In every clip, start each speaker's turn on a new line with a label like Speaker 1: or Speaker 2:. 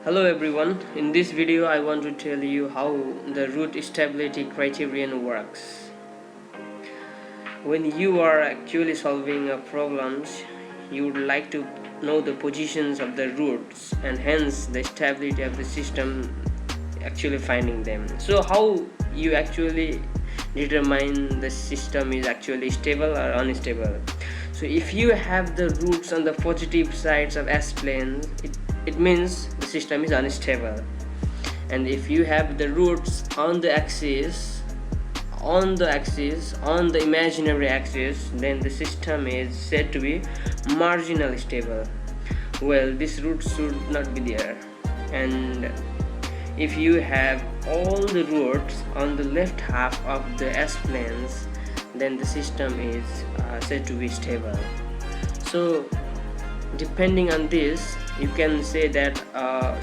Speaker 1: Hello everyone, in this video I want to tell you how the root stability criterion works. When you are actually solving problems, you would like to know the positions of the roots and hence the stability of the system, actually finding them. So how you actually determine the system is actually stable or unstable? So if you have the roots on the positive sides of S-plane, it means the system is unstable, and if you have the roots on the imaginary axis, then the system is said to be marginally stable. Well, this root should not be there, and if you have all the roots on the left half of the S-planes, then the system is said to be stable. So depending on this, you can say that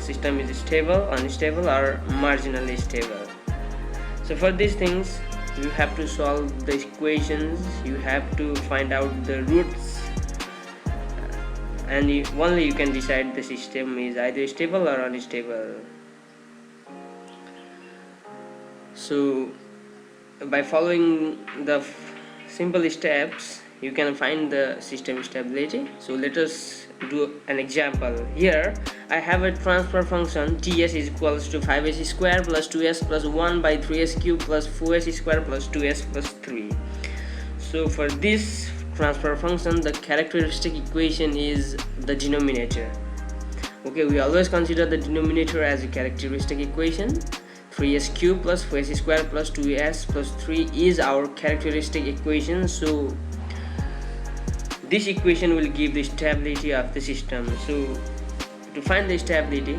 Speaker 1: system is stable, unstable, or marginally stable. So for these things, you have to solve the equations, you have to find out the roots, and only you can decide the system is either stable or unstable. So by following the simple steps, you can find the system stability. So let us do an example. Here I have a transfer function ts is equals to 5s square plus 2s plus 1 by 3s cube plus 4s square plus 2s plus 3. So for this transfer function, the characteristic equation is the denominator. Okay, we always consider the denominator as a characteristic equation. 3s cube plus 4s square plus 2s plus 3 is our characteristic equation. So this equation will give the stability of the system. So to find the stability,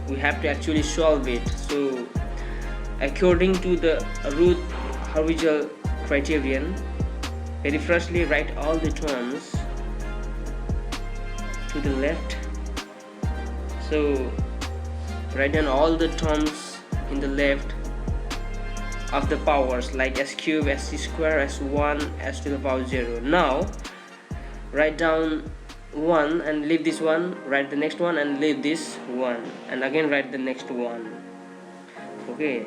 Speaker 1: we have to actually solve it. So according to the ROUTH Hurtwitz criterion, very firstly write all the terms to the left. So write down all the terms in the left of the powers like s cube, s square, s1, s to the power 0. Now write down one and leave this one, write the next one and leave this one, and again write the next one. Okay,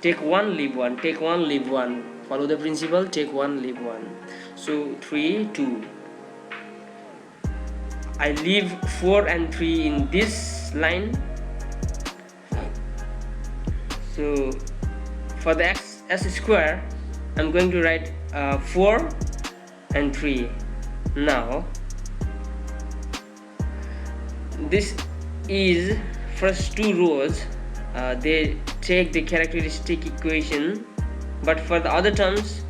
Speaker 1: take one, leave one, take one, leave one. Follow the principle, take one, leave one. So 3, 2. I leave 4 and 3 in this line. So for the s square, I'm going to write 4 and 3. Now this is first two rows, they take the characteristic equation, but for the other terms,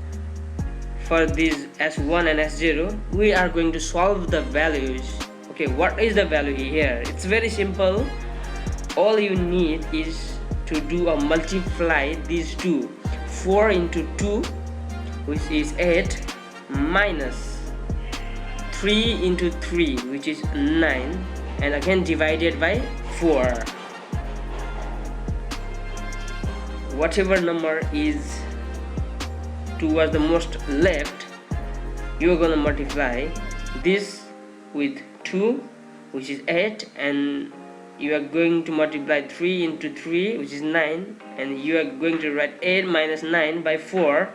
Speaker 1: for these s1 and s0, we are going to solve the values. Okay, what is the value here? It's very simple. All you need is to do a multiply these two. 4 into 2, which is 8, minus 3 into 3, which is 9, and again divided by 4. Whatever number is towards the most left, you are going to multiply this with 2, which is 8, and you are going to multiply 3 into 3, which is 9, and you are going to write 8 minus 9 by 4.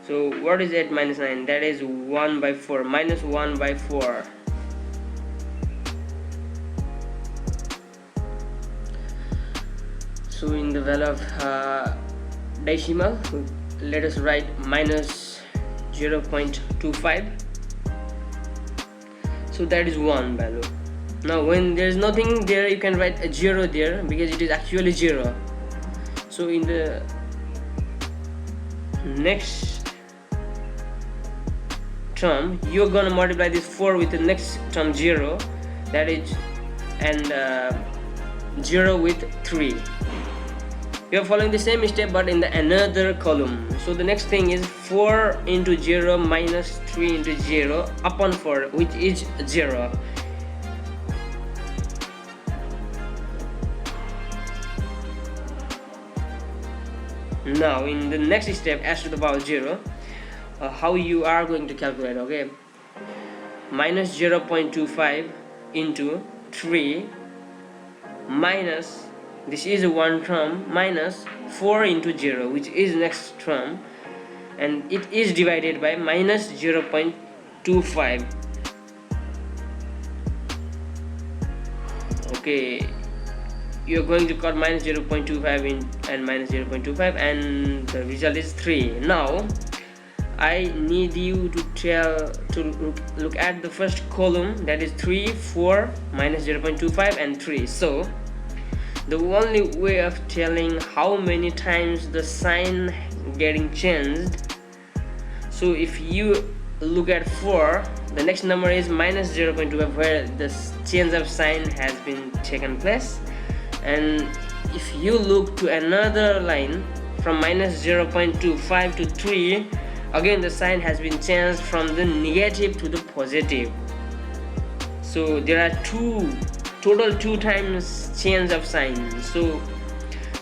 Speaker 1: So what is 8 minus 9? That is 1 by 4, minus 1 by 4. So in the value of decimal, let us write minus 0.25. So that is 1 value. Now when there is nothing there, you can write a 0 there because it is actually 0. So in the next term, you're gonna multiply this 4 with the next term 0, that is, and 0 with 3. We are following the same step but in the another column. So the next thing is 4 into 0 minus 3 into 0 upon 4, which is 0. Now in the next step, s to the power 0, how you are going to calculate? Okay, minus 0.25 into 3 minus, this is one term, minus 4 into 0, which is next term, and it is divided by minus 0.25. okay, you're going to cut minus 0.25 in and minus 0.25, and the result is 3. Now I need you to look at the first column, that is 3, 4, minus 0.25 and 3. So the only way of telling how many times the sign getting changed, so if you look at 4, the next number is minus 0.25, where the change of sign has been taken place. And if you look to another line from minus 0.25 to 3, again the sign has been changed from the negative to the positive. So there are total 2 times change of sign. So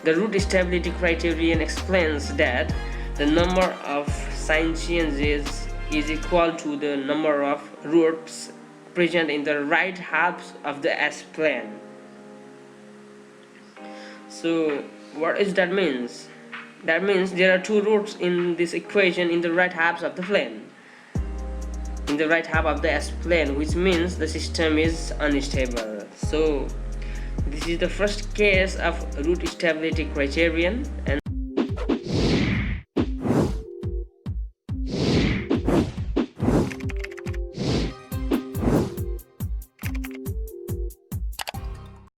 Speaker 1: the root stability criterion explains that the number of sign changes is equal to the number of roots present in the right halves of the S-plane. So what is that means? That means there are 2 roots in this equation in the right halves of the plane, in the right half of the S-plane, which means the system is unstable. So this is the first case of root stability criterion, and